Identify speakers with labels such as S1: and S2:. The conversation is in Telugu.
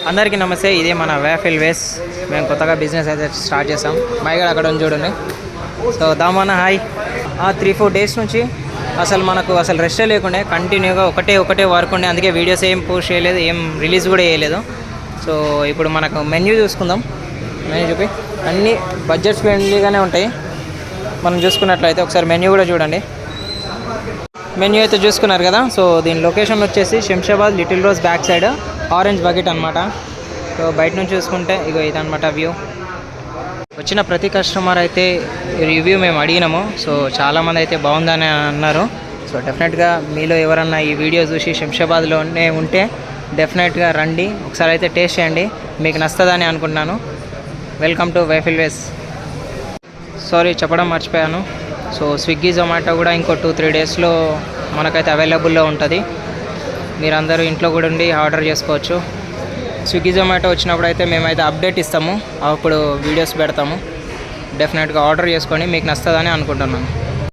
S1: అందరికీ నమస్తే. ఇదే మన వేఫిల్ వేస్. మేము కొత్తగా బిజినెస్ అయితే స్టార్ట్ చేసాం. మైగడ్ అక్కడ ఉంది చూడండి. So దామన్న hi. 3-4 డేస్ నుంచి మనకు రెస్టే లేకుండే, కంటిన్యూగా ఒకటే వర్క్ ఉండే. అందుకే వీడియోస్ ఏం పోస్ట్ చేయలేదు, ఏం రిలీజ్ కూడా చేయలేదు. సో ఇప్పుడు మనకు మెన్యూ చూసుకుందాం. మెన్యూ చూపి అన్నీ బడ్జెట్ ఫ్రెండ్లీగానే ఉంటాయి. మనం చూసుకున్నట్లయితే ఒకసారి మెన్యూ కూడా చూడండి. మెన్యూ అయితే చూసుకున్నారు కదా. సో దీని లొకేషన్ వచ్చేసి Shamshabad little rose back side orange bucket అనమాట. సో బయట నుంచి చూసుకుంటే ఇగో ఇదనమాట వ్యూ. వచ్చిన ప్రతి కస్టమర్ అయితే రివ్యూ మేము అడిగినాము. సో చాలామంది అయితే బాగుందని అన్నారు. సో డెఫినెట్గా మీలో ఎవరన్నా ఈ వీడియో చూసి శంషాబాద్లోనే ఉంటే డెఫినెట్గా రండి, ఒకసారి అయితే టేస్ట్ చేయండి, మీకు నచ్చుతుందని అనుకుంటున్నాను. Welcome to waffle ways. Sorry చెప్పడం మర్చిపోయాను. సో స్విగ్గీ జొమాటో కూడా ఇంకో 2-3 డేస్లో మనకైతే అవైలబుల్లో ఉంటుంది. మీరందరూ ఇంట్లో కూడా ఉండి ఆర్డర్ చేసుకోవచ్చు. స్విగ్గీ జొమాటో వచ్చినప్పుడు అయితే మేమైతే అప్డేట్ ఇస్తాము, అప్పుడు వీడియోస్ పెడతాము. డెఫినెట్గా ఆర్డర్ చేసుకొని మీకు నచ్చుతుందని అనుకుంటున్నాను.